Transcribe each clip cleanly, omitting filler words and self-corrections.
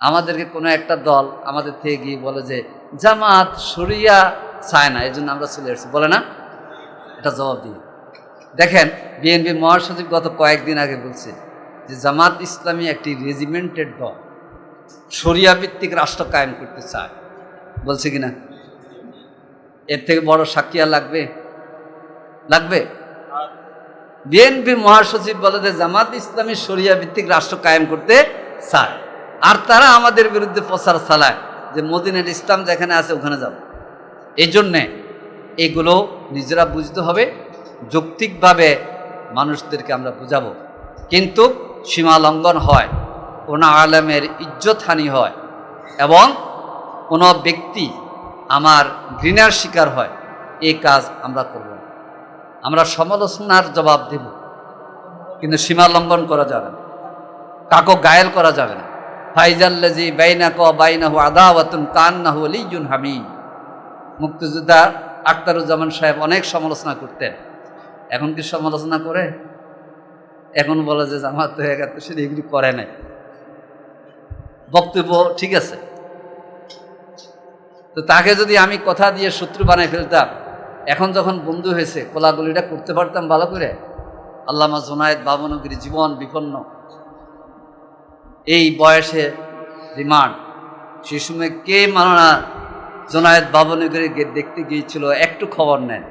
আমাদেরকে কোনো একটা দল আমাদের থেকে গিয়ে বলে যে জামাত শরিয়া চায় না, এই জন্য আমরা চলে এসেছি, বলে না? এটা জবাব দিয়ে দেখেন, বিএনপির মহাসচিব গত কয়েকদিন আগে বলছে যে জামাত ইসলামী একটি রেজিমেন্টেড দল, শরিয়া ভিত্তিক রাষ্ট্র কায়েম করতে চায়, বলছে কিনা? এর থেকে বড় সাক্ষী আর লাগবে? লাগবে? বিএনপির মহাসচিব বলে যে জামাত ইসলামী শরিয়া ভিত্তিক রাষ্ট্র কায়েম করতে চায়, আর তারা আমাদের বিরুদ্ধে প্রচার চালায় যে মদিনার ইসলাম যেখানে আছে ওখানে যাব। এই জন্যে এগুলো নিজেরা বুঝতে হবে, যৌক্তিকভাবে মানুষদেরকে আমরা বুঝাবো। কিন্তু সীমা লঙ্ঘন হয়, কোনো আলেমের ইজ্জতহানি হয় এবং কোনো ব্যক্তি আমার ঘৃণার শিকার হয়, এই কাজ আমরা করব না। আমরা সমালোচনার জবাব দেব, কিন্তু সীমা লঙ্ঘন করা যাবে না, কাকো গায়েল করা যাবে না। ফাইজাল্লাজি বাইনাকা বাইনাহু আদাওয়াতুন কান্নাহু ওয়ালিয়্যুন হামিদ। মুক্তিযোদ্ধা আখতারুজ্জামান সাহেব অনেক সমালোচনা করতেন, এখন কি সমালোচনা করে? এখন বলে যে জামাত হয়ে গেছে, সেটা এগুলি করে নাই। বক্তব্য ঠিক আছে, তো তাকে যদি আমি কথা দিয়ে শত্রু বানাই ফেলতাম, এখন যখন বন্ধু হয়েছে কোলাগুলিটা করতে পারতাম ভালো করে। আল্লামা জুনায়েদ বাবনগরী জীবন বিপন্ন, এই বয়সে রিমান্ড, সেই সময় কে মাননা জুনায়েদ বাবনগরী দেখতে গিয়েছিল, একটু খবর নেন,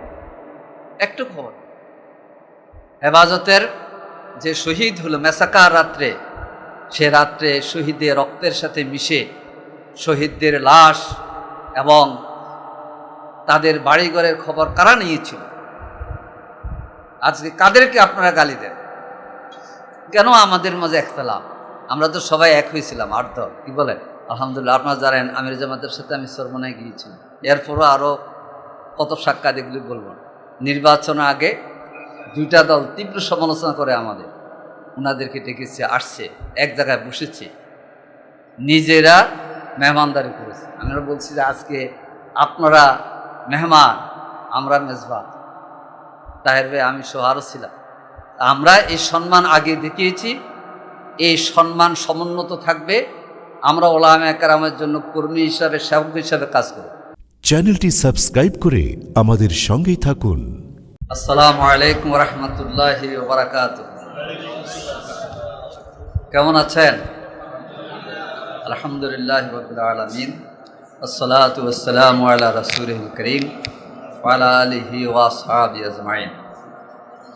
একটু খবর। হেফাজতের যে শহীদ হলো মেসাকার রাত্রে, সে রাত্রে শহীদের রক্তের সাথে মিশে শহীদদের লাশ এবং তাদের বাড়িঘরের খবর কারা নিয়েছিল? আজকে কাদেরকে আপনারা গালি দেন? কেন আমাদের মাঝে একতলাফ? আমরা তো সবাই এক হয়েছিলাম, আর দল, কি বলেন? আলহামদুলিল্লাহ, আপনারা জানেন আমির জামাতের সাথে আমি চরমনায় গিয়েছিলাম, এরপরও আরও কত সাক্ষাৎ, এগুলি বলবো না। নির্বাচনের আগে দুইটা দল তীব্র সমালোচনা করে আমাদের, ওনাদেরকে ডেকেছে, আসছে, এক জায়গায় বসেছে, নিজেরা মেহমানদারি করেছে। আমরা বলছি যে আজকে আপনারা মেহমান, আমরা মেজবান। তাহের ভাই, আমি সহ আরও ছিলাম। আমরা এই সম্মান আগে দেখিয়েছি, এই সম্মান সমুন্নত থাকবে। আমরা ওলামায়ে কেরামের জন্য কর্মী হিসাবে, সেবক হিসাবে কাজ করব। চ্যানেলটি সাবস্ক্রাইব করে আমাদের সঙ্গেই থাকুন। আসসালামু আলাইকুম ওয়া রাহমাতুল্লাহি ওয়া বারাকাতুহু। কেমন আছেন? আলহামদুলিল্লাহি রাব্বিল আলামিন, আসসালাতু ওয়াসসালামু আলা রাসূলিল কারীম ওয়া আলা আলিহি ওয়া আসহাবিহি আজমাইন।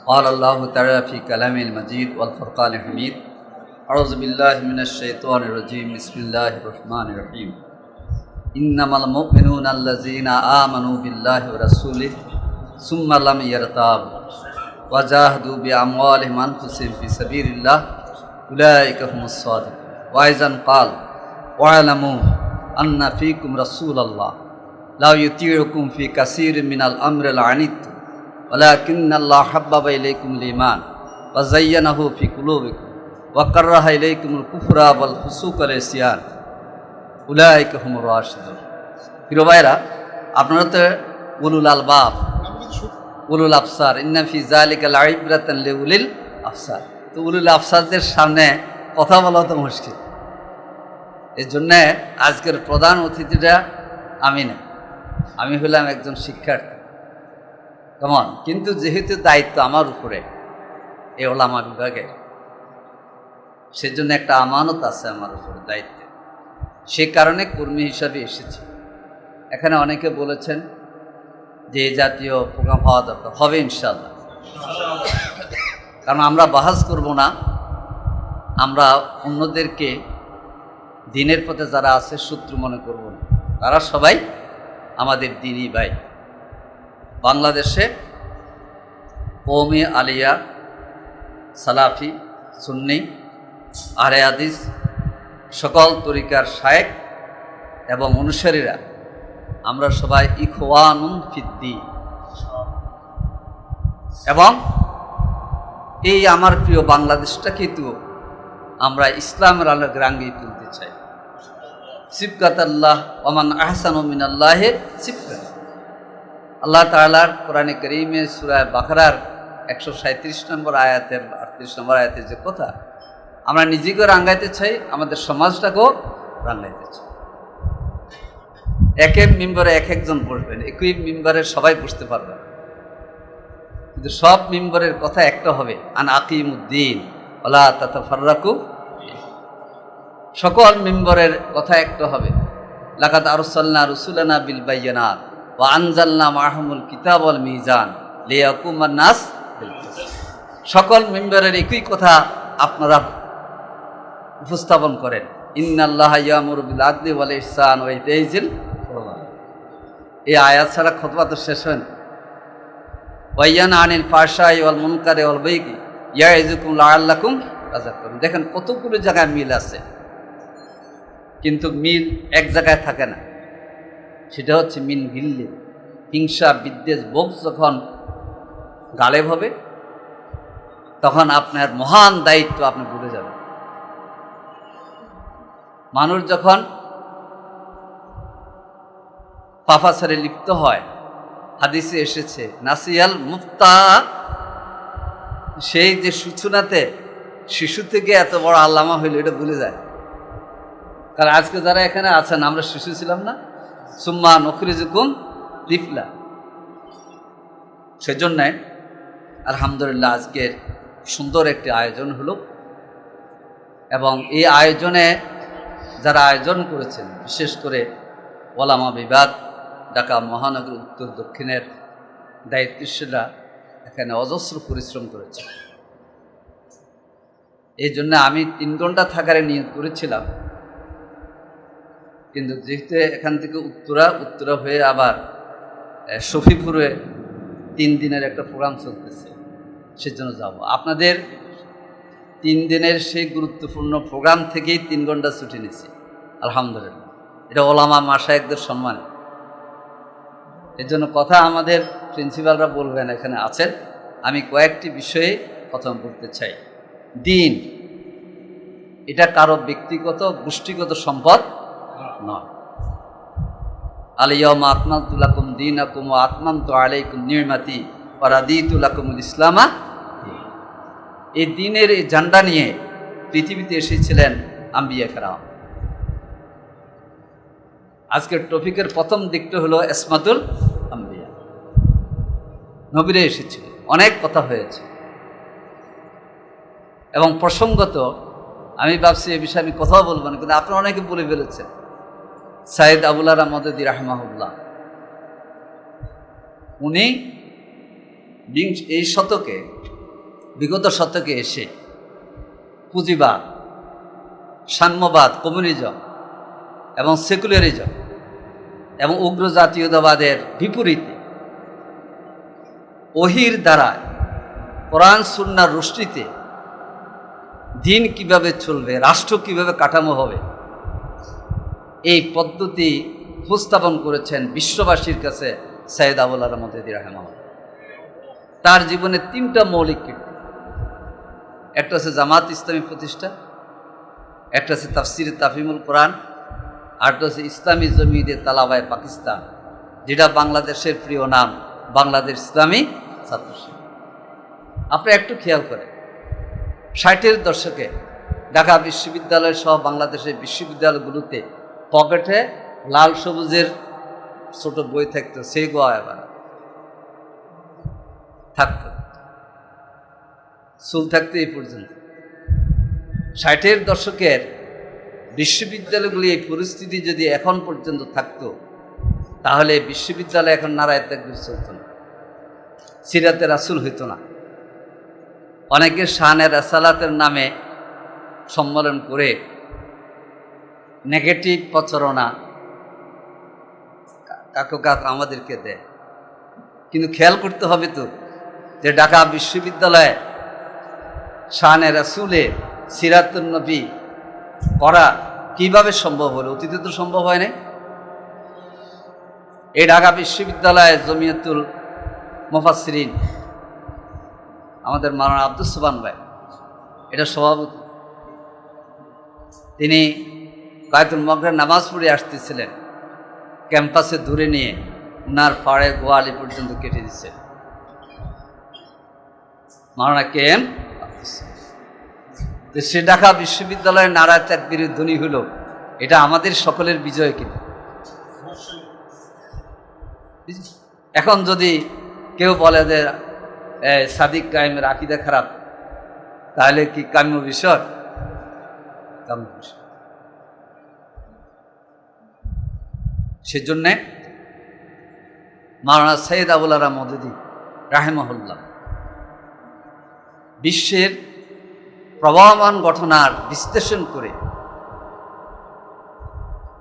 قال الله تعالى في كلامه المجيد والفرقان الحميد أعوذ بالله من الشيطان الرجيم بسم الله الرحمن الرحيم إنما المؤمنون الذين آمنوا بالله ورسوله ثم لم يرتابوا وجاهدوا بأموالهم وأنفسهم في سبيل الله أولئك هم الصادقون وأيضا قال واعلموا أن فيكم رسول الله لا يطيعكم في كثير من الأمر لعنتم ولكن الله حبب إليكم الإيمان وزينه في قلوبكم وكره إليكم الكفر والفسوق والعصيان أولئك هم الراشدون। প্রিয় ভাইরা, আপনারা তো উলুল আলবাব, উলুল আফসার, ইন্না ফি যালিকা লাইব্রাতান লিউলিল আফসার। তো উলুল আফসারদের সামনে কথা বলা তো মুশকিল, এর জন্যে আজকের প্রধান অতিথিটা আমি না, আমি হলাম একজন শিক্ষার্থী, কেমন? কিন্তু যেহেতু দায়িত্ব আমার উপরে এই ওলামা বিভাগে, সেজন্য একটা আমানত আছে আমার উপরে, দায়িত্বে, সে কারণে কর্মী হিসাবে এসেছি। এখানে অনেকে বলেছেন যে এই জাতীয় প্রোগ্রাম হওয়া দরকার, হবে ইনশাআল্লাহ। কারণ আমরা বাহাস করব না, আমরা অন্যদেরকে দিনের পথে যারা আছে শত্রু মনে করব না, তারা সবাই আমাদের দিনই ভাই। বাংলাদেশে কওমি আলিয়া, সালাফি, সুন্নি, আহলে হাদিস, সকল তরিকার শায়েখ এবং অনুসারীরা আমরা সবাই ইখওয়ানুন ফিদ্দীন, এবং এই আমার প্রিয় বাংলাদেশটা কিন্তু আমরা ইসলামের আলোকে রাঙিয়ে তুলতে চাই। সিবকাত আল্লাহ ওমান আহসানু মিনাল্লাহি সিবকাত। আল্লাহ তাআলার কোরআনে কারীমে সূরা বাকারার 137 নম্বর আয়াতের 38 নম্বর আয়াতের যে কথা, আমরা নিজেকে রাঙাইতে চাই, আমাদের সমাজটাকেও রাঙাইতেছে। এক এক মেম্বারে এক একজন বসবেন, একই মেম্বারে সবাই বসতে পারবেন, কিন্তু সব মেম্বারের কথা একটা হবে, আন আকিমুদ্দিন ওয়ালা তাতাফাররাকু। সকল মেম্বারের কথা একটা হবে, লাকাদ আরসালনা রুসুলানা বিল বায়্যিনাত ওয়া আনজালনা মাআহুমুল কিতাব ওয়াল মিজান লিয়াকুমান নাস বিল কিসত। সকল মেম্বারের একই কথা আপনারা উপস্থাপন করেন, ইন্নাল্লাহা ইয়ামুরু বিল আদলি ওয়াল ইহসান ওয়া ইতাইযিল কুরবা। এই আয়াত ছাড়া খুতবা তো শেষ হয় না। ওয়াইয়ানা আনিল ফাহশাই ওয়াল মুনকারি ওয়াল বাগি ইয়াইযুকুম লাআল্লাকুম তাযাক্কারুন। দেখেন কতগুলো জায়গায় মিল আছে, কিন্তু মিল এক জায়গায় থাকে না, সেটা হচ্ছে মিন গিল্লি। হিংসা বিদ্বেষ বোধ যখন গালেব হবে, তখন আপনার মহান দায়িত্ব আপনি ভুলে যাবেন। মানুষ যখন পাপাচারে লিপ্ত হয়, হাদিসে এসেছে নাসিয়াল মুফতা, সেই যে সূচনাতে শিশু থেকে এত বড় আল্লামা হইল এটা ভুলে যায়। কারণ আজকে যারা এখানে আছেন আমরা শিশু ছিলাম না, সুম্মা নখরিজুকুম তিফলা। সেজন্য আলহামদুলিল্লাহ আজকের সুন্দর একটি আয়োজন হলো, এবং এই আয়োজনে যারা আয়োজন করেছেন, বিশেষ করে ওলামা বিভাগ, ঢাকা মহানগর উত্তর দক্ষিণের দায়িত্বশীলরা এখানে অজস্র পরিশ্রম করেছে। এই জন্য আমি 3 ঘন্টা থাকার নিয়ত করেছিলাম, কিন্তু যেহেতু এখান থেকে উত্তরা হয়ে আবার শফিপুরে 3 দিনের একটা প্রোগ্রাম চলতেছে, সেজন্য যাব। আপনাদের 3 দিনের সেই গুরুত্বপূর্ণ প্রোগ্রাম থেকেই 3 ঘন্টা ছুটি নিয়েছি, আলহামদুলিল্লাহ। এটা ওলামা মাশায়েখদের সম্মানে। এর জন্য কথা আমাদের প্রিন্সিপালরা বলবেন, এখানে আছেন। আমি কয়েকটি বিষয়ে কথা বলতে চাই। দিন এটা কারো ব্যক্তিগত গোষ্ঠীগত সম্পদ নয়। আল ইয়াউমা আকমালতু লাকুম দীনাকুম ওয়া আতমামতু আলাইকুম নি'মাতি ওয়া রাদিতু লাকুমুল ইসলামা। এই দিনের এই ঝান্ডা নিয়ে পৃথিবীতে এসেছিলেন আম্বিয়া কেরাম। আজকের টপিকের প্রথম দিকটা হলো ইসমাতুল আম্বিয়া, নবীরা এসেছিল, অনেক কথা হয়েছে। এবং প্রসঙ্গত আমি ভাবছি এ বিষয়ে আমি কথাও বলবো না, কিন্তু আপনারা অনেকে বলে ফেলেছেন। সাইদ আবুল আরা মদদি রাহমাহুল্লাহ, উনি এই শতকে, বিগত শতকে এসে পুঁজিবাদ, সাম্যবাদ, কমিউনিজম এবং সেকুলারিজম এবং উগ্র জাতীয়তাবাদের বিপরীতে ওহির দ্বারা কোরআন সুন্নাহর রশ্মিতে দিন কিভাবে চলবে, রাষ্ট্র কিভাবে কাঠামো হবে, এই পদ্ধতি উপস্থাপন করেছেন বিশ্ববাসীর কাছে সাইয়েদ আবুল আলা মদদি রাহিমাহুল্লাহ। তার জীবনে 3টা মৌলিক কীর্তি। একটা হচ্ছে জামাত ইসলামী প্রতিষ্ঠা, একটা হচ্ছে তাফসির তাফহিমুল কোরআন, আরেকটা হচ্ছে ইসলামী জমিয়তে তালাবায়ে পাকিস্তান, যেটা বাংলাদেশের প্রিয় নাম বাংলাদেশ ইসলামী ছাত্র শিবির। আপনি একটু খেয়াল করেন, 60-এর দশকে ঢাকা বিশ্ববিদ্যালয় সহ বাংলাদেশের বিশ্ববিদ্যালয়গুলোতে পকেটে লাল সবুজের ছোট বই থাকতো, সেই গোয়া এবার থাকতো, চুল থাকতো এই পর্যন্ত। 60-এর দশকের বিশ্ববিদ্যালয়গুলি এই পরিস্থিতি যদি এখন পর্যন্ত থাকতো, তাহলে বিশ্ববিদ্যালয় এখন নারায়ে তাকবীর চলত না, সিরাতে রাসূল হইতো না। অনেকে শানে রাসালাতের নামে সম্মেলন করে নেগেটিভ প্রচারণা কাক আমাদেরকে দেয়। কিন্তু খেয়াল করতে হবে তো যে ঢাকা বিশ্ববিদ্যালয়ে শানে রাসূলে সিরাতুন নবী করা কিভাবে সম্ভব হলো? অতীতে তো সম্ভব হয় নাই। এই ঢাকা বিশ্ববিদ্যালয়ে জমিয়তুল মুফাসসিরিন আমাদের মাওলানা আব্দুস সুবহান ভাই, এটা সভাপতি। তিনি বায়তুল মাগরিব নামাজ পড়ে আসতেছিলেন, ক্যাম্পাসে দূরে নিয়ে উনার পাড়ে গোয়ালি পর্যন্ত কেটে দিচ্ছে মাওলানা কেএম। সে ঢাকা বিশ্ববিদ্যালয়ের নারায়ে তাকবীরের ধ্বনি হলো এটা আমাদের সকলের বিজয় কিনা। এখন যদি কেউ বলে যে সাদিক কায়েমের আকীদা খারাপ, তাহলে কি কাম্য বিষয়? কাম্য বিষয়। সেজন্যে মাওলানা সৈয়দ আবুল আলা মওদুদী রাহিমাহুল্লাহ বিশ্বের প্রবাহমান ঘটনার বিশ্লেষণ করে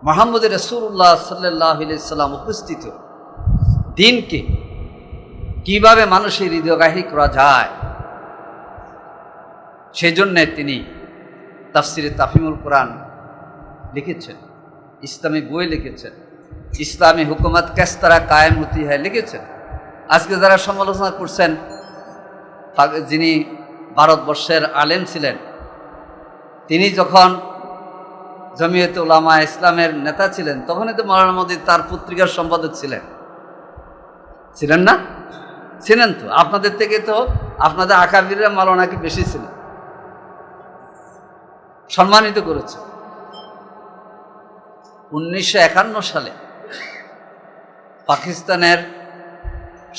মুহাম্মদ রাসূলুল্লাহ সাল্লাল্লাহু আলাইহি সাল্লাম উপস্থিত দিনকে কিভাবে মানুষের হৃদয়গ্রাহী করা যায়, সেজন্যে তিনি তাফসিরে তাফহিমুল কোরআন লিখেছেন, ইসলামী বই লিখেছেন, ইসলামী হুকুমত কিস তরহ কায়েম হতি হ্যায় লিখেছেন। আজকে যারা সমালোচনা করছেন, যিনি ভারতবর্ষের আলেম ছিলেন, তিনি যখন জমিয়তে উলামা ইসলামের নেতা ছিলেন, তখনই তো মাওলানা মওদুদী তার পত্রিকার সম্পাদক ছিলেন না? ছিলেন তো। আপনাদের থেকে তো আপনাদের আকাবিররা মাওলানাকে বেশি ছিলেন, সম্মানিত করেছে। 1951 সালে পাকিস্তানের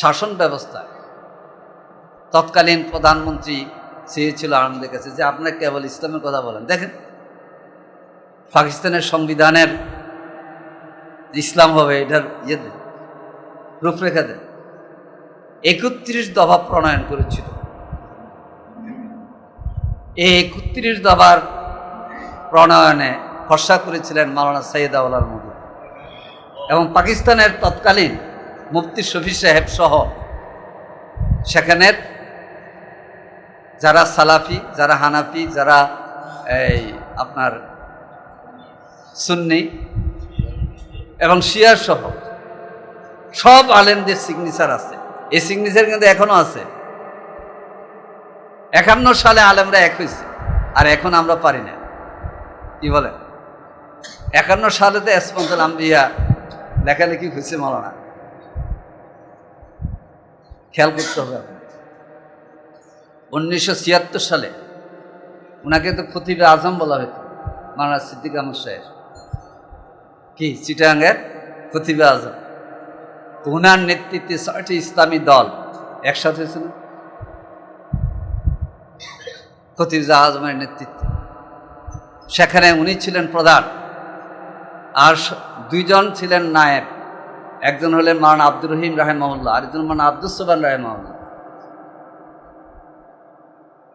শাসন ব্যবস্থায় তৎকালীন প্রধানমন্ত্রী চেয়েছিল আমাদের কাছে যে আপনারা কেবল ইসলামের কথা বলেন। দেখেন, পাকিস্তানের সংবিধানের ইসলাম হবে এটার রূপরেখা দেন। 31 দফা প্রণয়ন করেছিল। এই 31 দফার প্রণয়নে খসড়া করেছিলেন মাওলানা সৈয়দ আবুল আলা মওদুদী এবং পাকিস্তানের তৎকালীন মুফতি শফি সাহেব সহ সেখানের যারা সালাফি, যারা হানাফি, যারা আপনার সুন্নি এবং শিয়া সহ সব আলেমদের সিগনেচার আছে। এই সিগনেচার কিন্তু এখনো আছে। 51 সালে আলেমরা এক হয়েছে, আর এখন আমরা পারি না। কি বলেন? 51 সালে তো ইসমাতুল আম্বিয়া লেখালেখি হয়েছে মাওলানা, খেয়াল করতে হবে। 1976 সালে ওনাকে তো খতিবে আজম বলা হতো, মাওলানা সিদ্দিক আহমদ সাহেব, কি চিটাগাঙ্গের খতিবে আজম। তো ওনার নেতৃত্বে 6টি ইসলামী দল একসাথে হয়েছিল খতিবে আজমের নেতৃত্বে। সেখানে উনি ছিলেন প্রধান, আর 2 জন ছিলেন নায়েব। একজন হলেন মাওলানা আব্দুর রহিম রাহিমাহুল্লাহ, আরেকজন মাওলানা আব্দুস সোবহান রাহিমাহুল্লাহ।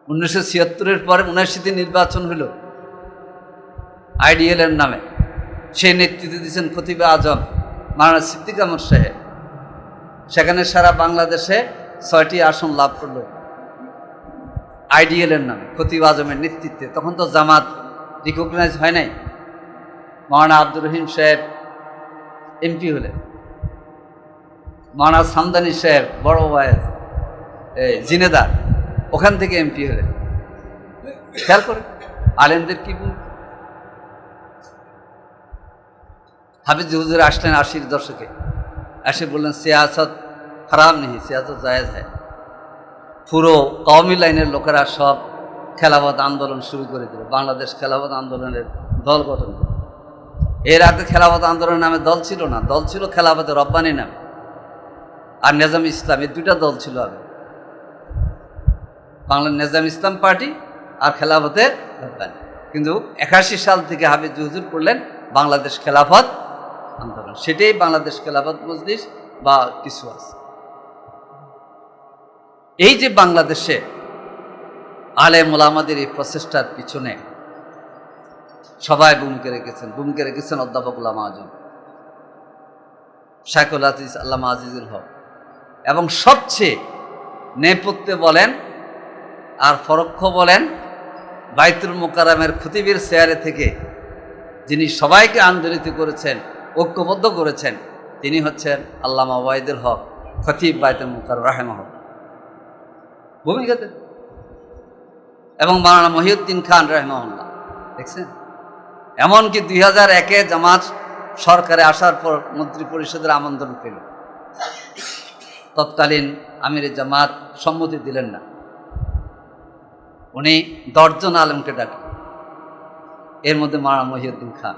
1976-এর পরে 79তে নির্বাচন হলো আইডিএল এর নামে। সেই নেতৃত্ব দিয়েছেন খতিবে আজম মাওলানা সিদ্দিক আহমদ সাহেব। সেখানে সারা বাংলাদেশে 6টি আসন লাভ করলো আইডিএল এর নামে, খতিবে আজমের নেতৃত্বে। তখন তো জামাত রিকগনাইজ হয় নাই। মাওলানা আব্দুর রহিম সাহেব এমপি হলেন, মাওলানা সামদানি সাহেব বড় ভাই জিনেদার, ওখান থেকে এমপি হলেন। খেয়াল করে আলেমদের কি বল। হাফিজ হুজুর আসলেন 80-র দশকে, এসে বললেন সিয়াসত হারাম নেই, সিয়াসত জায়েজ হ্যায়। পুরো কওমি লাইনের লোকেরা সব খেলাফত আন্দোলন শুরু করে দিল। বাংলাদেশ খেলাফত আন্দোলনের দল গঠন করে। এর আগে খেলাফত আন্দোলনের নামে দল ছিল না, দল ছিল খেলাফতে রব্বানি নামে আর নেজাম ইসলাম, এই 2টা দল ছিল আগে। বাংলার নেজাম ইসলাম পার্টি আর খেলাফতে রব্বানি। কিন্তু 81 সাল থেকে হাফিজ হুজুর করলেন বাংলাদেশ খেলাফত আন্দোলন। সেটাই বাংলাদেশ খেলাফত মজলিস বা কিছু আছে। এই যে বাংলাদেশে আলেম ওলামাদের এই প্রচেষ্টার পিছনে সবাই ভূমিকা রেখেছেন অধ্যাপক গোলাম আজম, শাইখুল হাদিস আল্লামা আজিজুল হক, এবং সবচেয়ে নেপথ্যে বলেন আর পরোক্ষ বলেন বাইতুল মুকাররমের খতিবের চেয়ারে থেকে যিনি সবাইকে আন্দোলিত করেছেন, ঐক্যবদ্ধ করেছেন, তিনি হচ্ছেন আল্লামা ওয়াহিদুল হক, খতিব বাইতুল মুকাররম রাহিমাহুল্লাহ। ভূমিকাতে এবং মাওলানা মহিউদ্দিন খান রাহিমাহুল্লাহ। দেখছেন, এমনকি 2001-এ জামাত সরকারে আসার পর মন্ত্রী পরিষদের আমন্ত্রণ পেল, তৎকালীন আমিরে জামাত সম্মতি দিলেন না। উনি 10 জন আলেমকে ডাকলেন, এর মধ্যে মাওলানা মহিউদ্দিন খান।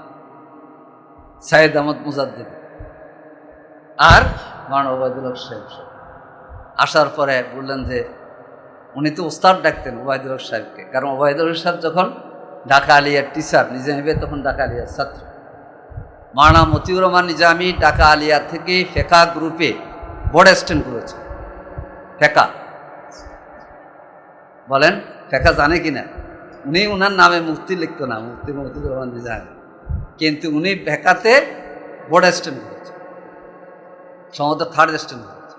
সাইয়েদ আহমদ মুজাদ্দিদ আর মাওলানা ওবায়দুল হক সাহেব। আসার পরে বললেন যে উনি তো ওস্তাদ ডাকতেন ওবায়দুল হক সাহেবকে, কারণ ওবায়দুল হক সাহেব যখন ঢাকা আলিয়ার টিচার, নিজামীতে তখন ঢাকা আলিয়ার ছাত্র। মাওলানা মতিউর রহমান নিজামী ঢাকা আলিয়া থেকে ফেকা গ্রুপে বোর্ড অ্যাসিস্ট্যান্ট করেছে। ফেকা বলেন, ফেকা জানে কিনা? উনি ওনার নামে মুফতি লিখতো না, মুফতি মতিউর রহমান নিজামী, কিন্তু উনি ফেকাতে বোর্ড অ্যাসিস্ট্যান্ট করেছে, সম্ভবত থার্ড অ্যাসিস্ট্যান্ট করেছে।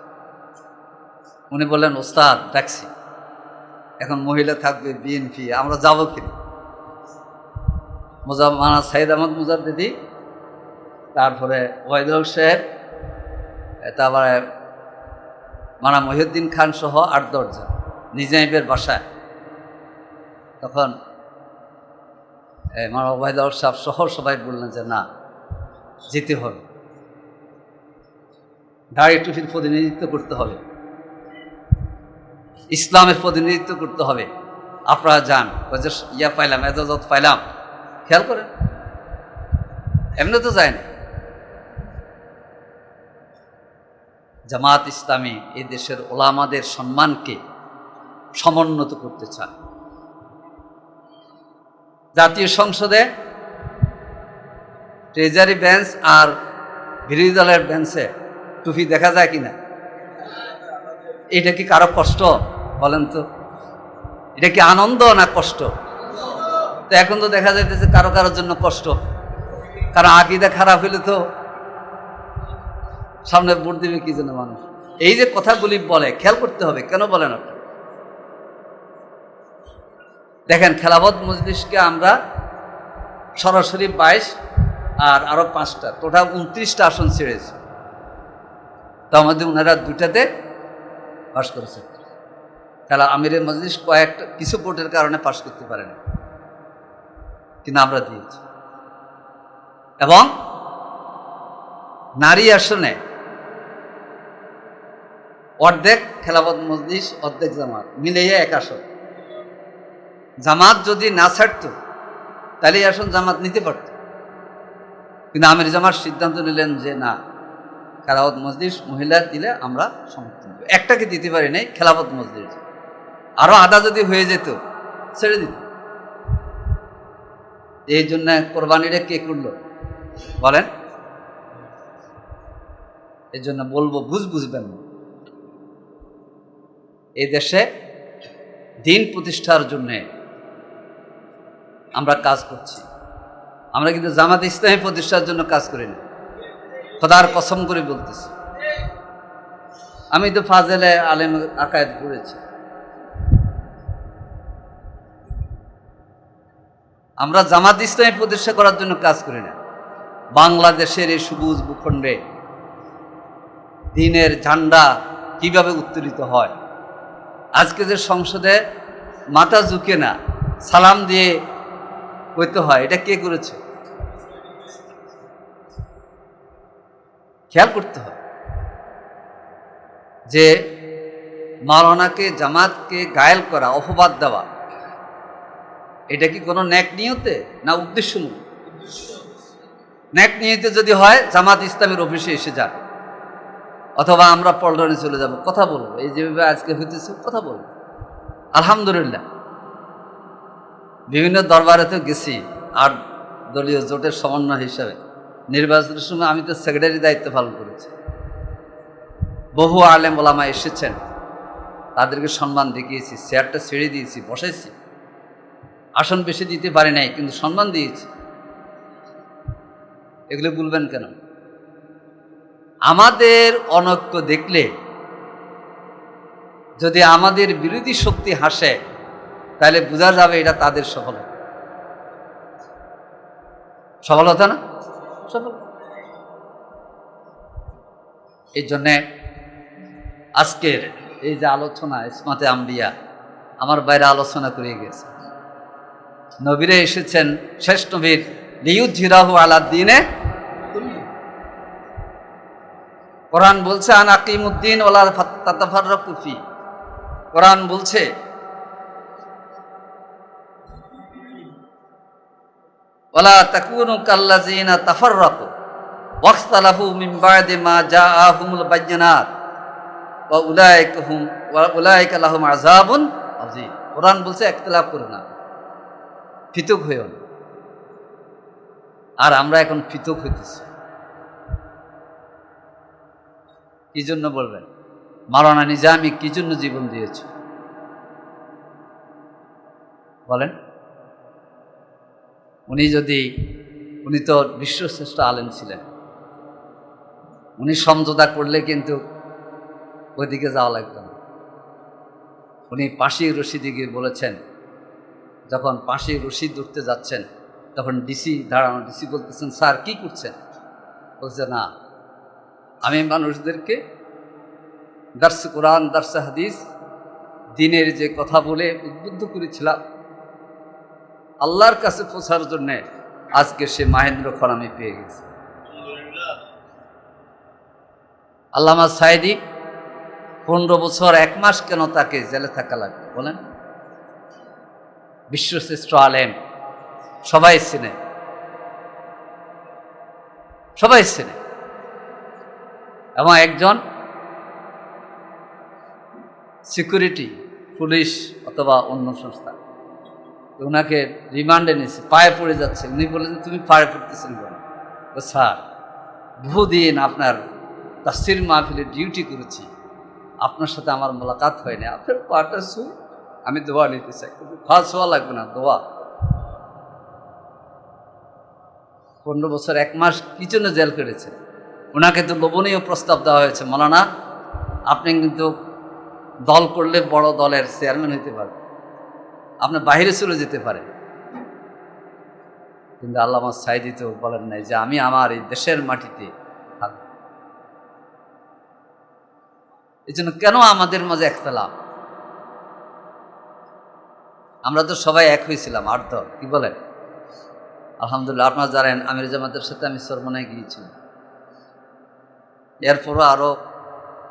উনি বললেন ওস্তাদ ডাকছি, এখন মহিলা থাকবে বিএনপি, আমরা যাবো কিনা? মাওলানা সাইয়েদ আহমদ মুজাদ্দিদি, তারপরে ওবায়দুল হক সাহেব, তারপরে মাওলানা মহিউদ্দিন খান সহ ৮-১০ জন নিজামীর বাসায়। তখন মাওলানা ওবায়দুল হক সাহেব সহ সবাই বললেন যে না, যেতে হবে, দাড়ি টুপির প্রতিনিধিত্ব করতে হবে, ইসলামের প্রতিনিধিত্ব করতে হবে, আপনারা যান। ইয়া পাইলাম, এজাজত পাইলাম, খেয়াল করেন, এমনি তো যায় না। জামাত ইসলামী এই দেশের ওলামাদের সম্মানকে সমুন্নত করতে চায়। জাতীয় সংসদে ট্রেজারি বেঞ্চ আর বিরোধী দলের বেঞ্চে টুপি দেখা যায় কিনা? এটা কি কারো কষ্ট বলেন তো? এটা কি আনন্দ না কষ্ট? তো এখন তো দেখা যাইতেছে কারো কারোর জন্য কষ্ট, কারণ আকীদা খারাপ হইলে তো সামনে ভোট দিবে কি জন্য মানুষ? এই যে কথাগুলি বলে, খেয়াল করতে হবে কেন বলেন আপনি। দেখেন, খেলাফত মজলিসকে আমরা সরাসরি 22 আর আরো 5টা, টোটাল 29টা আসন ছেড়েছি। তো আমাদের ওনারা 2টাতে পাশ করেছে। খেলা আমিরের মজলিস কয়েকটা কিছু ভোটের কারণে পাশ করতে পারে না, কিন্তু আমরা দিয়েছি। এবং নারী আসনে অর্ধেক খেলাফত মজলিস, অর্ধেক জামাত, মিলিয়ে 1 আসন। জামাত যদি না ছাড়তো তাহলে এই আসন জামাত নিতে পারত, কিন্তু আমির জামাত সিদ্ধান্ত নিলেন যে না, খেলাফত মজলিস মহিলা দিলে আমরা সমর্থন দেব। একটাকে দিতে পারি নাই, খেলাফত মজলিস, আরো আধা যদি হয়ে যেত ছেড়ে দিত। এই জন্য কোরবানিটা কে করলো বলেন? এই জন্য বলবো, বুঝবেন না, এই দেশে দিন প্রতিষ্ঠার জন্যে আমরা কাজ করছি। আমরা কিন্তু জামাত ইসলামী প্রতিষ্ঠার জন্য কাজ করি না, খোদার কসম করে বলতেছি। আমি তো ফাজেলে আলেম আকায়েদ পড়েছি। আমরা জামাত ইসলামী প্রতিষ্ঠা করার জন্য কাজ করি না। বাংলাদেশের এই সবুজ ভূখণ্ডে দ্বীনের ঝান্ডা কিভাবে উত্তোলিত হয়, আজকে যে সংসদে মাথা ঝুঁকে না সালাম দিয়ে কইতে হয়, এটা কে করেছে? খেয়াল করতে হয় যে মাওলানাকে, জামাতকে গায়েল করা, অপবাদ দেওয়া, এটা কি কোনো ন্যাক নিয়তে না উদ্দেশ্যমূলক? ন্যাক নিয়তে যদি হয় জামাত ইসলামের অফিসে এসে যান, অথবা আমরা পল্টনে চলে যাব, কথা বলবো, এই যেভাবে আজকে হইতেছে কথা বলবো। আলহামদুলিল্লাহ বিভিন্ন দরবারে তো গেছি, 8 দলীয় জোটের সমন্বয় হিসাবে। নির্বাচনের সময় আমি তো সেক্রেটারি দায়িত্ব পালন করেছি। বহু আলেম ওলামা এসেছেন, তাদেরকে সম্মান দেখিয়েছি, চেয়ারটা ছেড়ে দিয়েছি, বসাইছি। আসন বেশি দিতে পারি নাই, কিন্তু সম্মান দিয়েছি। এগুলো বলবেন কেন? আমাদের অনৈক্য দেখলে যদি আমাদের বিরোধী শক্তি হাসে, তাহলে বোঝা যাবে এটা তাদের সফলতা। সফলতা না? সফল। এই জন্যে আজকের এই যে আলোচনা, ইসমাতে আম্বিয়া, আমার বাইরে আলোচনা করে গেছে। নবীরে এসেছেন, শেষ নবীর লিয়ুযহিরাহু আলা দ্বীনে। কোরআন বলছে আন আকিমুদ্দিন ওয়ালা তাতাফাররাকু ফি। কোরআন বলছে ওয়ালা তাকুনু কাল্লাযিনা তাফাররাকু, ওয়াখতালাফু মিন বা'দি মা জাআহুমুল বায়্যিনাত ওয়া উলাইকা লাহুম আযাবুন আযীম। কোরআন বলছে ইখতিলাফ করো না, পৃথক হইও না। আর আমরা এখন পৃথক হইতেছি। কি জন্য বলবেন? মাওলানা নিজামী কি জন্য জীবন দিয়েছে বলেন? উনি তো বিশ্বশ্রেষ্ঠ আলেম ছিলেন। উনি সমঝোতা করলে কিন্তু ওইদিকে যাওয়া লাগতো না। উনি পাশি রশিদে গিয়ে বলেছেন, যখন পাশি রশিদ উঠতে যাচ্ছেন তখন ডিসি দাঁড়ানো, ডিসি বলতেছেন, স্যার কি করছেন? বলছে, না, আমি মানুষদেরকে দার্সে কোরআন, দার্সে হাদিস, দিনের যে কথা বলে উদ্বুদ্ধ করেছিলাম আল্লাহর কাছে পৌঁছার জন্যে, আজকে সে মাহেন্দ্র খন আমি পেয়ে গেছি। আল্লামা সাঈদী 15 বছর 1 মাস কেন তাকে জেলে থাকা লাগবে বলেন? বিশ্বশ্রেষ্ঠ আলেম, সবাই চেনে, সবাই চেনে। এবং একজন সিকিউরিটি, পুলিশ অথবা অন্য সংস্থা ওনাকে রিমান্ডে নিয়েছে, পায়ে পড়ে যাচ্ছে। উনি বলেছেন, তুমি পায়ে পড়তেছেন কেন? স্যার, বহুদিন আপনার তাফসীর মাহফিলে ডিউটি করেছি, আপনার সাথে আমার মোলাকাত হয়নি, আপনার পাটা শুই, আমি দোয়া নিতে চাই। খাওয়া ছোয়া লাগবে না, দোয়া। 15 বছর 1 মাস কি জন্য জেল করেছেন? ওনাকে তো লোভনীয় প্রস্তাব দেওয়া হয়েছে, মৌলানা আপনি কিন্তু দল করলে বড় দলের চেয়ারম্যান হতে পারেন, আপনি বাইরে চলে যেতে পারেন। কিন্তু আল্লামা সাঈদী তো বলেন নাই যে আমি আমার এই দেশের মাটিতে থাকব। এই জন্য কেন আমাদের মাঝে ইখতিলাফ? আমরা তো সবাই এক হয়েছিলাম, আর দল, কি বলেন? আলহামদুলিল্লাহ, আপনারা জানেন আমির জামাতের সাথে আমি চরমনায় গিয়েছিলাম। এরপরও আরও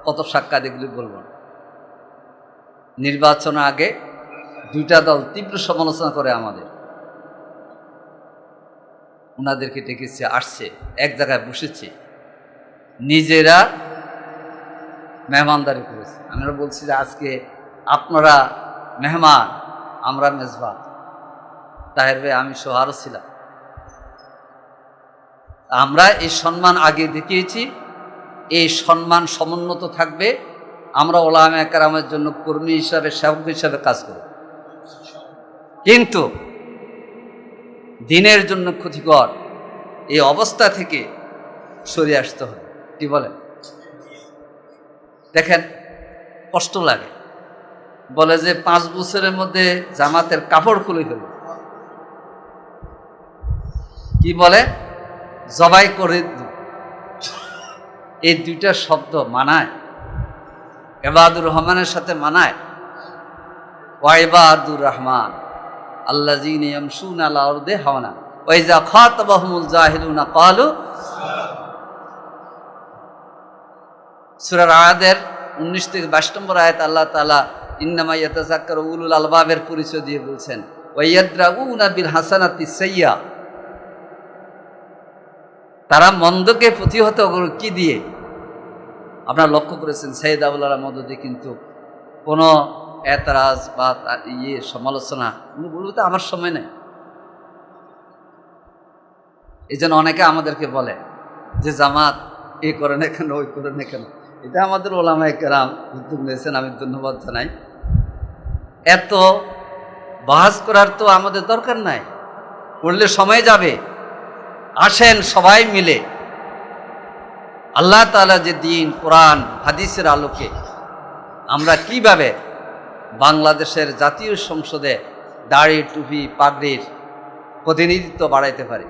কত সাক্ষাৎ, এগুলি বলব না। নির্বাচনের আগে 2টা দল তীব্র সমালোচনা করে আমাদের, ওনাদেরকে ডেকেছে, আসছে, এক জায়গায় বসেছে, নিজেরা মেহমানদারি করেছে। আমরা বলছি যে আজকে আপনারা মেহমান, আমরা মেজবান। তাহের ভাই, আমি সহ আরও ছিলাম। আমরা এই সম্মান আগে দেখিয়েছি, এই সম্মান সমুন্নত থাকবে। আমরা ওলামায়ে কেরামের জন্য কর্মী হিসাবে, সেবক হিসাবে কাজ করব, কিন্তু দিনের জন্য ক্ষতিকর এই অবস্থা থেকে সরে আসতে হবে। কি বলেন? দেখেন, কষ্ট লাগে, বলে যে 5 বছরের মধ্যে জামাতের কাপড় খুলে ফেলবে। কি বলে? জবাই করে। এই 2টা শব্দ মানায়? ইবাদুর রহমানের সাথে মানায়? ওয়াইবাদুর রহমান আল্লাযীনা ইয়ামশুনা আলা আরদি হাওনা ওয়া ইযা খাতাবাহুমুল জাহিলুনা ক্বালু। সূরা আয়াদের 19 থেকে 22 নম্বর আয়াত আল্লাহ তাআলা ইন্নামা ইয়াতাযাক্কারু উলুল আলবাবের পরিচয় দিয়ে বলছেন, ওয়া ইয়াদ্রাউনা বিল হাসানাতি সাইয়্যা। তারা মন্দকে প্রতিহত করে কি দিয়ে? আপনারা লক্ষ্য করেছেন সৈয়দ আবুল আলা মদদি কিন্তু কোনো এতরাজ বা সমালোচনা বলতে আমার সময় নেই। এই জন্য অনেকে আমাদেরকে বলে যে জামাত এই করে না কেন, ওই করে না কেন। এটা আমাদের ওলামায়ে কেরাম উদ্যোগ নিয়েছেন, আমি ধন্যবাদ জানাই। এত বাহাস করার তো আমাদের দরকার নাই, করলে সময় যাবে। আসেন সবাই মিলে আল্লাহ তাআলা যে দিন, কোরআন হাদিসের আলোকে আমরা কিভাবে বাংলাদেশের জাতীয় সংসদে দাড়ি, টুপি, পাগড়ির প্রতিনিধিত্ব বাড়াইতে পারি।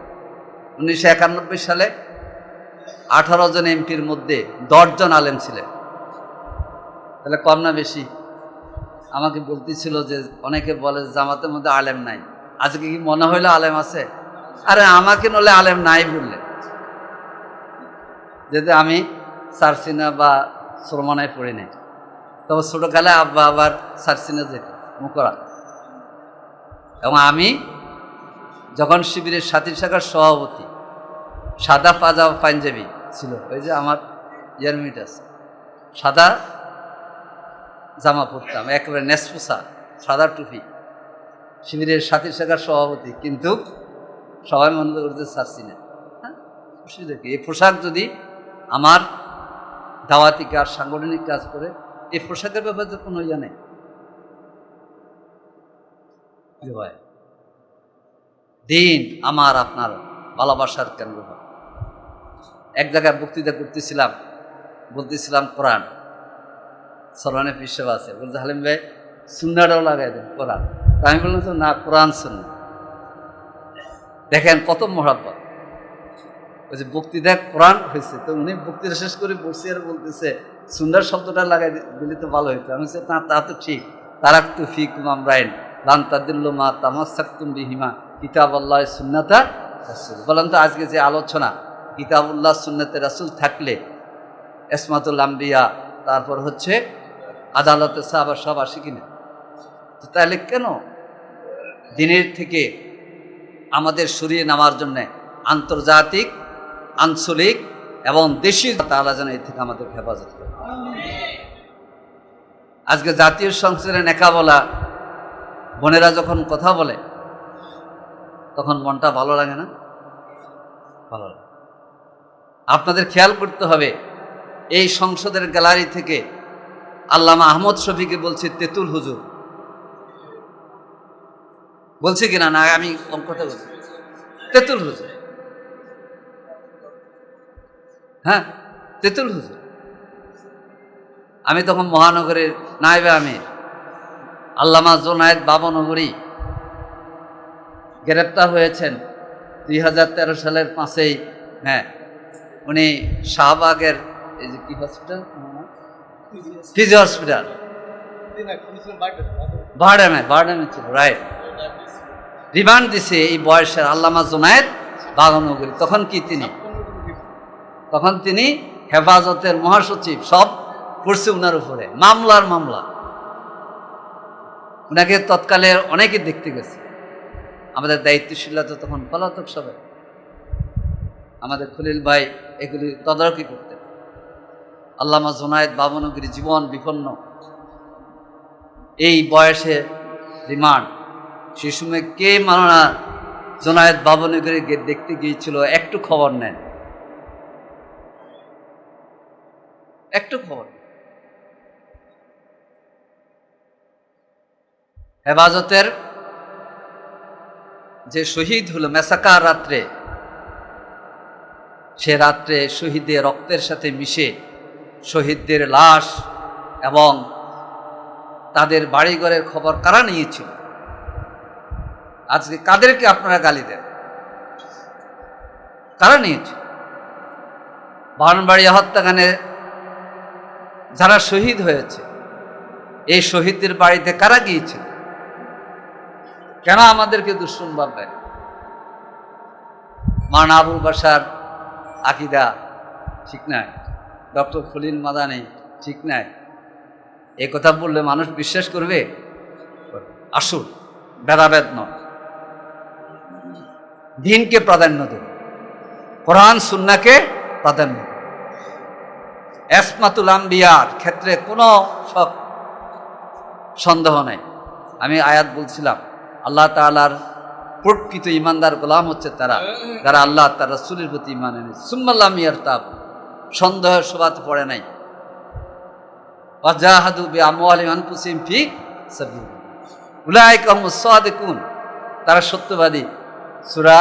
1991 সালে 18 জন এমপির মধ্যে 10 জন আলেম ছিলেন। তাহলে কম না বেশি? আমাকে বলতেছিল যে অনেকে বলে জামাতের মধ্যে আলেম নাই, আজকে কি মনে হইলো আলেম আছে? আরে আমাকে নলে আলেম নাই বললে, যেহেতু আমি সারসিনা বা সরমনায় পড়ি নাই। তবে ছোটোকালে আব্বা আবার সারসিনা যেত মুকরা। এবং আমি যখন শিবিরের সাথী শাখার সভাপতি, সাদা পাজামা পাঞ্জাবি ছিল, ওই যে আমার ইয়ারমিট আছে, সাদা জামা পরতাম, একেবারে নেসপোসা, সাদা টুপি, শিবিরের সাথী শাখার সভাপতি, কিন্তু সবাই মনে করতে চাচ্ছি না। হ্যাঁ, অসুবিধা কি? এই পোশাক যদি আমার দাওয়াতি কাজ, সাংগঠনিক কাজ করে, এই পোশাকের ব্যাপারে তো কোনো ইয়া নেই। দিন আমার আপনার ভালোবাসার কেন্দ্র হয়। এক জায়গায় বক্তৃতা করতেছিলাম, বলতেছিলাম কোরআন, সরওয়ানে পিসব আছে, বলতে হালিম ভাই সুন্নাটাও লাগাই দেন কোরআন। আমি বললাম তো না, কোরআন সুন্নাহ। দেখেন কত মহাব্বত। ওই যে বক্তৃতা কোরআন হয়েছে, তো উনি বক্তৃতা শেষ করে বসে আর বলতেছে সুন্নার শব্দটা লাগাই দিলে তো ভালো হইতো। আমি বলছি না, তা তো ঠিক, তারাক্তু ফিকুম আমরাইন লান তাদিল্লু মা তামাসসাকতুম বিহিমা কিতাবাল্লাহ সুন্নাতা রাসূল। বললাম তো আজকে যে আলোচনা, কিতাবুল্লাহ সুন্নাতে রাসূল থাকলে ইসমাতুল আম্বিয়া, তারপর হচ্ছে আদালতে সাহাবা সব আসে কিনা? তো তাহলে কেন দিনের থেকে আমাদের সরিয়ে নেওয়ার জন্যে আন্তর্জাতিক, আঞ্চলিক এবং দেশি তাআলা যেন এর থেকে আমাদের হেফাজত করে। আজকে জাতীয় সংসদে নেকা বলা বোনেরা যখন কথা বলে তখন মনটা ভালো লাগে না? ভালো লাগে। আপনাদের খেয়াল করতে হবে, এই সংসদের গ্যালারি থেকে আল্লামা আহমদ শফিকে বলছে তেতুল হুজুর, বলছে কিনা না আমি কথা বলছি, তেতুল হুজুর। হ্যাঁ, তেতুল হুজুর। আমি তখন মহানগরের নায়েবে আমির আল্লামা জোনায়েদ বাবনগরী গ্রেপ্তার হয়েছেন 2013 সালের 5ই। হ্যাঁ, উনি শাহবাগের এই যে কি হসপিটাল, ফিজি হসপিটাল, বারডেমে ছিল, রাইট। রিমান্ড দিছে এই বয়সের আল্লামা জোনায়েদ বাবনগরী। তখন তিনি হেফাজতের মহাসচিব, সব পড়ছে উনার উপরে, মামলার মামলা। উনাকে তৎকালে অনেকে দেখতে গেছে। আমাদের দায়িত্বশীলরা তো তখন পলাতক সবাই, আমাদের খলিল ভাই এগুলি তদারকি করতেন। আল্লামা জোনায়েদ বাবনগরী জীবন বিপন্ন, এই বয়সে রিমান্ড। সেই সময় কে মাওলানা জোনায়েদ বাবনগরী দেখতে গিয়েছিল, একটু খবর নেন, একটু খবর। হেফাজতের যে শহীদ হলো মেসাকার রাত্রে, সে রাত্রে শহীদদের রক্তের সাথে মিশে শহীদদের লাশ এবং তাদের বাড়িঘরের খবর কারা নিয়েছিল? আজকে কাদেরকে আপনারা গালি দেন? কারা নিয়েছিল? বারণবাড়িয়া হত্যাকাণ্ডে যারা শহীদ হয়েছে, এই শহীদদের বাড়িতে কারা গিয়েছিল? কেন আমাদেরকে দুশ্মন ভাববেন? মাওলানা আবুল বাশার আকিদা ঠিক নাই, ডক্টর খলিল মাদানী ঠিক নাই, এ কথা বললে মানুষ বিশ্বাস করবে? আসুন, ভেদাভেদ নয়, দিনকে প্রাধান্য দেব, কোরআন সুন্নাহকে প্রাধান্য দেব। ইসমাতুল আম্বিয়ার ক্ষেত্রে কোনো সন্দেহ নেই। আমি আয়াত বলছিলাম, আল্লাহ তাআলার প্রকৃত ইমানদার গোলাম হচ্ছে তারা যারা আল্লাহ তার রাসূলের প্রতি ঈমান এনেছে। সুম্মাল্লাম ইয়ারতাব, সন্দেহের শোভাতে পড়ে নাই। ওয়াজাহাদু বিআমওয়ালিহিম আনফুসিহিম ফি সাবিলিল্লাহ উলাইকা হুমুস সাদিকুন, তারা সত্যবাদী। সূরা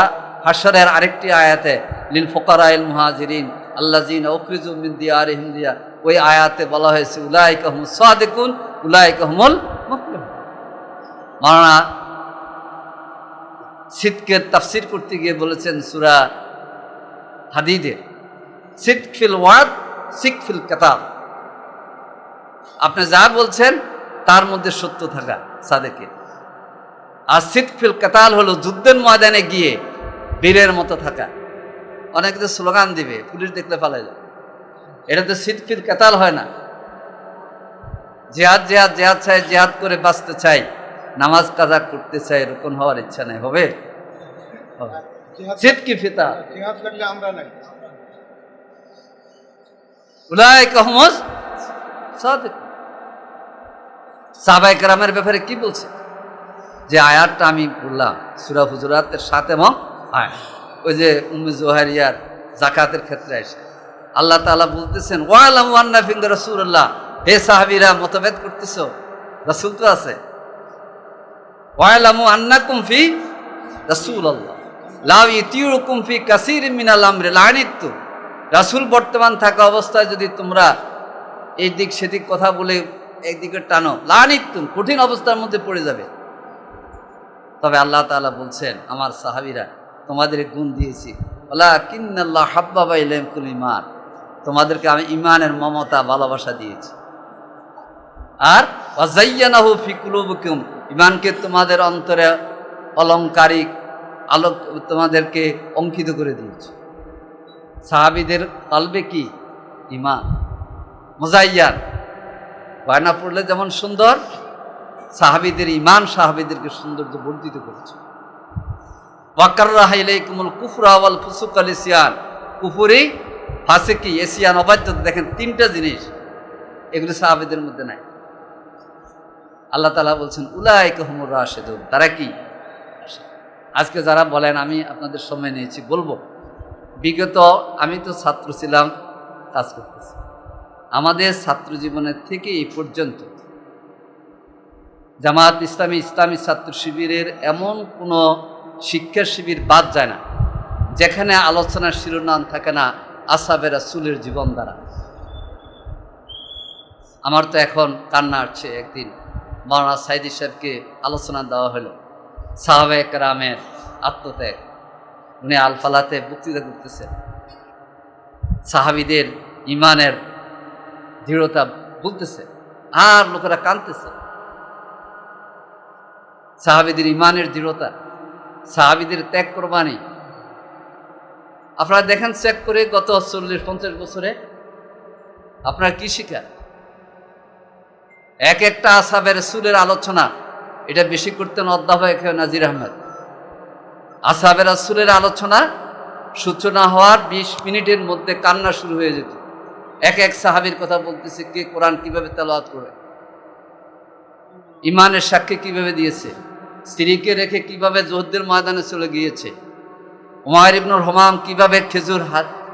হাশরের আরেকটি আয়াতে লিল ফুকারাইল মুহাজিরিন আল্লাযিনা উখরিজু মিন দিয়ারিহিম দিয়া, ওই আয়াতে বলা হয়েছে উলাইকা হুমুস সাদিকুন উলাইকা হুমুল মুফলিহুন। মাওলানা সিদকের তাফসির করতে গিয়ে বলেছেন সূরা হাদীদের, সিদক ফিল ওয়াদ সিদক ফিল কিতাব, আপনি যা বলছেন তার মধ্যে সত্য থাকা সাদেকের। আর সিদক ফিল কিতাল হলো যুদ্ধের ময়দানে গিয়ে বীরের মতো থাকা। অনেকে তো স্লোগান দিবে, পুলিশ দেখলে পালাই যাবে, এটা তো সিদক ফিল কিতাল হয় না। জিহাদ জিহাদ জিহাদ চাই, জিহাদ করে বাঁচতে চাই, নামাজ কাজা করতে চাই, এরকম হওয়ার ইচ্ছা নেই। হবে? সিদকি ফিতা জিহাদ লাগলে আমরা নাই। উলাইকা হুমুস সাদিকুন। সাহাবায়ে কেরামের ব্যাপারে কি বলছে? যে আয়াতটা আমি বললাম সূরা হুজুরাতের 7 এবং 8, ওই যে উম্মে জুহাইরিয়ার যাকাতের ক্ষেত্রে এসে আল্লাহ তাআলা বলতেছেন ওয়ালামু আন্না ফিকা রাসূলুল্লাহ, হে সাহাবীরা মতভেদ করতেছো, রাসূল তো আছে। ওয়ালামু আন্নাকুম ফি রাসূলুল্লাহ লা ইতিউকুম ফি কাসীরিন মিনাল আমরি লানিতু। রাসূল বর্তমান থাকা অবস্থায় যদি তোমরা এই দিক সেদিক কথা বলে একদিকে টানো, লানিতুম, কঠিন অবস্থার মধ্যে পড়ে যাবে। তবে আল্লাহ তাআলা বলছেন আমার সাহাবীরা তোমাদের গুণ দিয়েছি, ওয়ালাকিন্নাল্লাহ হাব্বাবা ইলাইকুল ঈমান, তোমাদেরকে আমি ঈমানের মমতা ভালোবাসা দিয়েছি। আর ওয়াজায়্যানাহু ফি কুলুবিকুম, ঈমানকে তোমাদের অন্তরে অলংকারিক আলোক তোমাদেরকে অঙ্কিত করে দিয়েছি। সাহাবীদের কলবে কি? ঈমান মুজায়্যান, বায়না পড়লে যেমন সুন্দর, সাহাবীদের ঈমান সাহাবীদেরকে সৌন্দর্য বর্ধিত করেছে। ওয়াকাররাহা ইলাইকুমুল কুফরা ওয়াল ফুসুক ওয়াল ইসয়ান, কুফরি, ফাসিকি, ইসয়ান, অবাধ্যতা, দেখেন 3টা জিনিস, এগুলো সাহাবীদের মধ্যে নাই। আল্লাহ তাআলা বলছেন উলাইকা হুমুর রাশিদুন, তারা কি? আজকে যারা বলেন আমি আপনাদের সময় নিয়েছি বলবো, বিগত আমি তো ছাত্র ছিলাম, কাজ করতেছি, আমাদের ছাত্র জীবনের থেকে এই পর্যন্ত জামাত ইসলামী ইসলামী ছাত্র শিবিরের এমন কোনো শিক্ষা শিবির বাদ যায় না যেখানে আলোচনার শিরোনাম থাকে না আসহাবে রাসূলের জীবন দ্বারা। আমার তো এখন কান্না আসছে, একদিন মাওলানা সাইদি সাহেবকে আলোচনা দেওয়া হলো সাহাবায়ে কেরামের আত্মত্যাগ, উনি আলফালাতে বক্তৃতা করতেছেন, সাহাবীদের ঈমানের দৃঢ়তা বলতেছে, আর লোকেরা কাঁদতেছে। সাহাবীদের ঈমানের দৃঢ়তা, সাহাবীদের ত্যাগ কোরবানি, আপনারা দেখেন চেক করে গত 40-50 বছরে আপনার কি শিখা? এক একটা আসহাবে রাসূলের আলোচনা, এটা বেশি করতেন অধ্যাপক নাজির আহমেদ। আসহাবে রাসূলের আলোচনা সূচনা হওয়ার 20 মিনিটের মধ্যে কান্না শুরু হয়ে যেত। এক এক সাহাবীর কথা বলতেছে, কে কোরআন কিভাবে তেলাওয়াত করে, ঈমানের সাক্ষী কিভাবে দিয়েছে, স্ত্রীকে রেখে কিভাবে যুদ্ধের ময়দানে চলে গিয়েছে, উমাইর ইবনুল হামাম কিভাবে খেজুর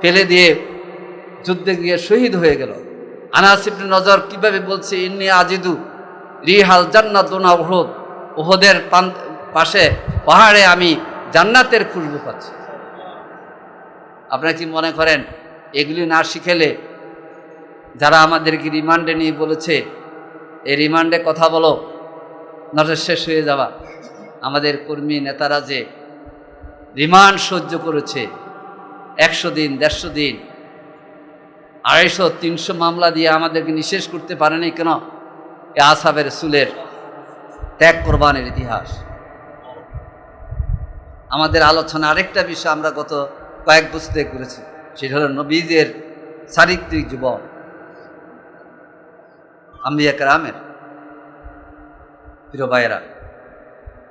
ফেলে দিয়ে যুদ্ধে গিয়ে শহীদ হয়ে গেল, আনাস ইবনে নজর কিভাবে বলছে ইন্নী আজিদু রিহাল জান্নাত দুনা উহুদ, উহুদের পাশে পাহাড়ে আমি জান্নাতের খুশবু পাচ্ছি। আপনারা কি মনে করেন এগুলি না শিখেলে, যারা আমাদেরকে রিমান্ডে নিয়ে বলেছে এই রিমান্ডে কথা বলো নজর শেষ হয়ে যাওয়া, আমাদের কর্মী নেতারা যে রিমান্ড সহ্য করেছে 100 দিন 150 দিন 250-300 মামলা দিয়ে আমাদেরকে নিঃশেষ করতে পারেনি কেন? এ আসহাবে রাসূলের ত্যাগ কোরবানির ইতিহাস। আমাদের আলোচনা আরেকটা বিষয় আমরা গত কয়েক বছর থেকে করেছি, সেটা হলো নবীদের চারিত্রিক জীবন, আম্বিয়া কেরামের। প্রিয় ভাইয়েরা,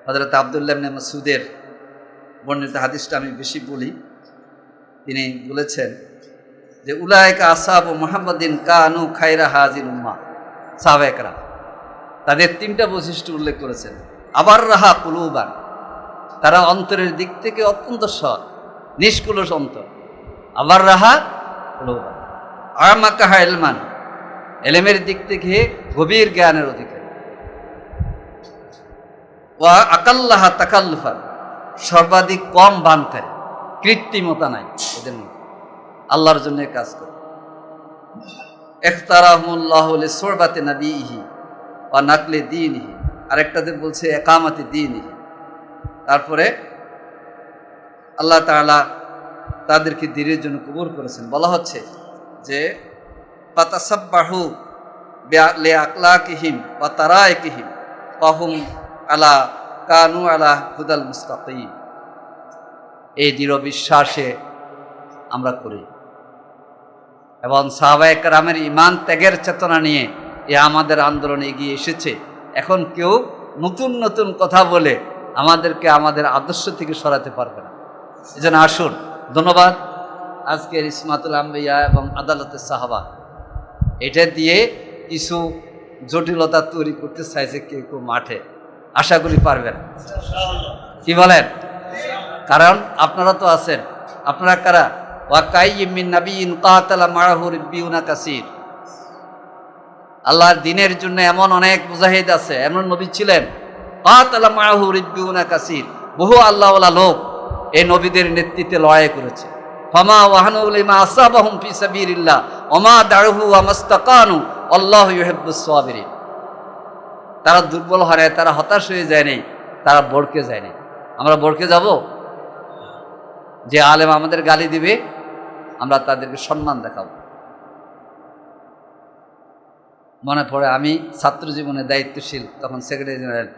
হযরত আব্দুল্লাহ ইবনে মাসউদের বর্ণিত হাদিসটা আমি বেশি বলি। তিনি বলেছেন যে উলাইকা আসহাবু মুহাম্মাদিন কানু খায়রা হাযিল উম্মাহ, সাহাবায়ে কেরাম তাদের 3টা বৈশিষ্ট্য উল্লেখ করেছেন। আবার রাহা কুলুবান, তারা অন্তরের দিক থেকে অত্যন্ত সৎ, নিষ্কলুষ অন্তর। আবার রাহা কুলুবান, আমাকাহা ইলমান, এলেমের দিক থেকে গভীর জ্ঞানের অধিকারী। ওয়া আকাল্লাহা তাকাল্লুফান, সর্বাধিক কম বানকারী, কৃত্রিমতা নাই এদের মধ্যে, আল্লাহর জন্য কাজ করে। ইখতারাহুল্লাহু লিসুরবাতি নাবিয়িহি ওয়া নাকলি দীনিহি, আরেকটাতে বলছে ইকামাতি দীনিহি। তারপরে আল্লাহ তাআলা তাদেরকে দ্বীনের জন্য কবুল করেছেন। বলা হচ্ছে যে ফাতাসাব্বাহু লিআখলাকিহিম ওয়া তারাইকিহিম ফাহুম আলা কানু আলা হুদাল মুস্তাকিম। এই দৃঢ় বিশ্বাসে আমরা করি এবং সাহাবায়ে কেরামের ঈমান ত্যাগের চেতনা নিয়ে এ আমাদের আন্দোলন এগিয়ে এসেছে। এখন কেউ নতুন নতুন কথা বলে আমাদেরকে আমাদের আদর্শ থেকে সরাতে পারবে না। এই জন্য আসুন। ধন্যবাদ। আজকের ইসমাতুল আম্বিয়া এবং আদালতের সাহাবা এটা দিয়ে কিছু জটিলতা তৈরি করতে চাইছে কেউ মাঠে, আশা করি পারবেন। কি বলেন? কারণ আপনারা তো আছেন। আপনারা কারা? ওয়াকাইয়্যিম মিন নাবিয়্যিন কাতালা মাআহু রিব্বিয়ুনা কাসীর। আল্লাহর দ্বীনের জন্য এমন অনেক মুজাহিদ আছে, এমন নবী ছিলেন। কাতালা মাআহু রিব্বিয়ুনা কাসীর, বহু আল্লাহওয়ালা লোক এই নবীদের নেতৃত্বে লড়াই করেছে। ফামা ওয়াহানু লিমা আসাবাহুম ফি সাবিলিল্লাহ ওমা দাউহু ওয়া মাস্তাকানু আল্লাহু ইউহিব্বুস সাবিরিন। তারা দুর্বল হয় নাই, তারা হতাশ হয়ে যায় নাই, তারা বড়কে যায় নাই। আমরা বড়কে যাব? যে আলেম আমাদের গালি দিবে আমরা তাদেরকে সম্মান দেখাবো। মনে পড়ে আমি ছাত্র জীবনে দায়িত্বশীল, তখন সেক্রেটারি জেনারেল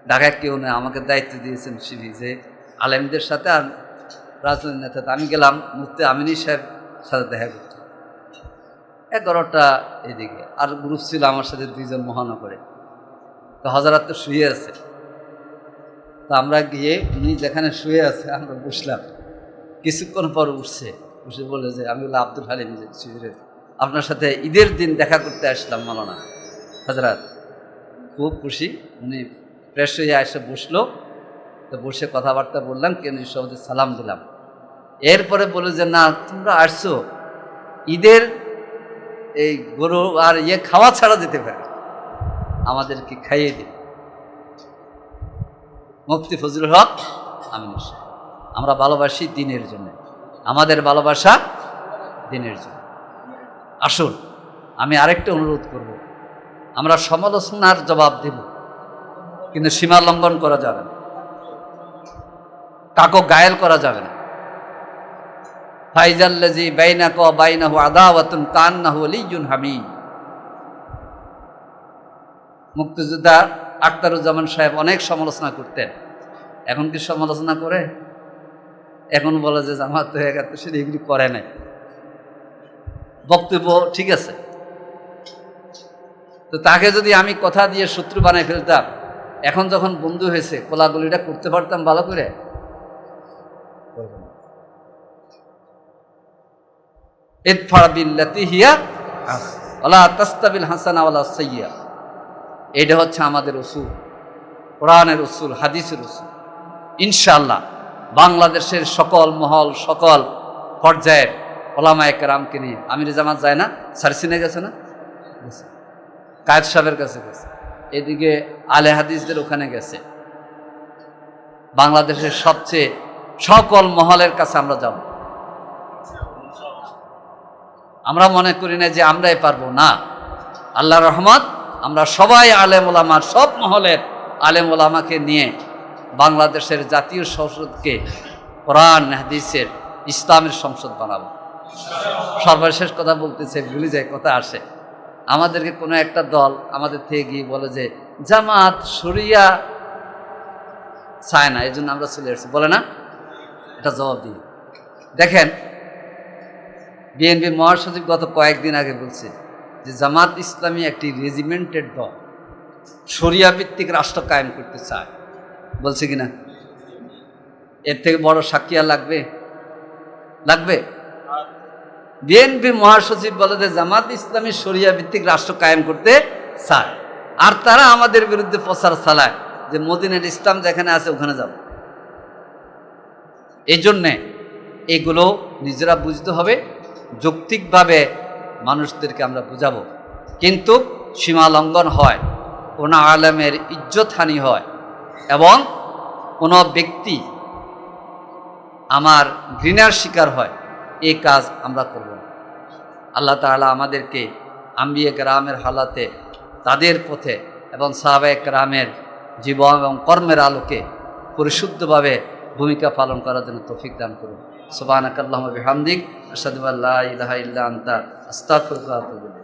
ঢাকায় কেউ নেই, আমাকে দায়িত্ব দিয়েছেন শিবি যে আলেমদের সাথে আর রাজনৈতিক নেতা। আমি গেলাম মুফতি আমিনী সাহেব সাথে দেখা করতে, 11টা এদিকে, আর গ্রুপ ছিল আমার সাথে 2 জন মহানগরে। তো হযরত তো শুয়ে আছে, তো আমরা গিয়ে উনি যেখানে শুয়ে আছে আমরা বসলাম। কিছুক্ষণ পর উঠছে, উঠে বলে যে আমি বললাম আব্দুল হালিম শিবিরের, আপনার সাথে ঈদের দিন দেখা করতে আসলাম মাওলানা হযরত। খুব খুশি। উনি ফ্রেশ হয়ে এসে বসলো, তো বসে কথাবার্তা বললাম, কেন্দ্রীয় সভাপতি সালাম দিলাম। এরপরে বলে যে না তোমরা আসছো ঈদের এই গরু আর খাওয়া ছাড়া যেতে পারে, আমাদেরকে খাইয়ে দিন। মুফতি ফজলুল হক আমিনী সাহেব। আমরা ভালোবাসি দ্বীনের জন্য, আমাদের ভালোবাসা দ্বীনের জন্য। আসুন, আমি আরেকটা অনুরোধ করব, আমরা সমালোচনার জবাব দেব, কিন্তু সীমা লঙ্ঘন করা যাবে না, কাকো গায়েল করা যাবে না। ফাইজাল্লাযী বাইনাকা ওয়া বাইনাহু আদাওয়াতুন কান্নাহু ওয়ালিয়্যুন হামীম। মুক্তিযোদ্ধা আখতারুজ্জামান সাহেব অনেক সমালোচনা করতেন, এখন কি সমালোচনা করে? এখন বলে যে জামাত হয়ে গেছে, সেটা এগুলি করে নাই। বক্তব্য ঠিক আছে, তো তাকে যদি আমি কথা দিয়ে শত্রু বানাই ফেলতাম, এখন যখন বন্ধু হয়েছে কোলাগুলিটা করতে পারতাম ভালো করে? ইদফা বিল্লাতি হিয়া ওয়ালা তাস্তাবিল হাসানা ওয়ালা সাইয়্যা। এটা হচ্ছে আমাদের উসুল, কোরআনের উসুল, হাদিসের উসুল। ইনশাআল্লাহ বাংলাদেশের সকল মহল, সকল পর্যায়ের ওলামায়ে কেরামকে নিয়ে আমির জামাত যায় না, সারসিনে গেছে না, কায়েদ সাহেবের কাছে গেছে, এদিকে আলে হাদিসদের ওখানে গেছে। বাংলাদেশের সবচেয়ে সকল মহলের কাছে আমরা যাব। আমরা মনে করি না যে আমরাই পারবো, না, আল্লাহর রহমত আমরা সবাই আলেম ওলামার, সব মহলের আলেম ওলামাকে নিয়ে বাংলাদেশের জাতীয় সংসদকে কোরআন হাদিসের ইসলামের সংসদ বানাবো। সর্বশেষ কথা বলতেছে, ভুলে যায়, কথা আসে, আমাদেরকে কোনো একটা দল আমাদের থেকে গিয়ে বলে যে জামাত শরিয়া চায় না, এই জন্য আমরা চলে এসেছি, বলে না? এটা জবাব দিই। দেখেন, বিএনপির মহাসচিব গত কয়েকদিন আগে বলছে যে জামাত ইসলামী একটি রেজিমেন্টেড দল, শরিয়া ভিত্তিক রাষ্ট্র কায়েম করতে চায়, বলছে কিনা? এর থেকে বড় সাক্ষী আর লাগবে? লাগবে? বিএনপি মহাসচিব বলে যে জামাত ইসলামী শরিয়া ভিত্তিক রাষ্ট্র কায়েম করতে চায়, আর তারা আমাদের বিরুদ্ধে প্রচার চালায় যে মদিনার ইসলাম যেখানে আছে ওখানে যাব। এই জন্যে এগুলো নিজেরা বুঝতে হবে, যৌক্তিকভাবে মানুষদেরকে আমরা বুঝাবো। কিন্তু সীমা লঙ্ঘন হয়, কোনো আলেমের ইজ্জতহানি হয়, এবং কোনো ব্যক্তি আমার ঘৃণার শিকার হয়, এই কাজ আমরা করব না। আল্লাহ তাআলা আমাদেরকে আম্বিয়া কেরামের হালাতে, তাদের পথে এবং সাহাবায়ে কেরামের জীবন এবং কর্মের আলোকে পরিশুদ্ধভাবে ভূমিকা পালন করার জন্য তৌফিক দান করুন। সুবহানাকাল্লাহুম্মা বিহামদিক, আশহাদু আল্লা ইলাহা ইল্লা আনতা, আস্তাগফিরুকা ওয়া আতুবু ইলাইক।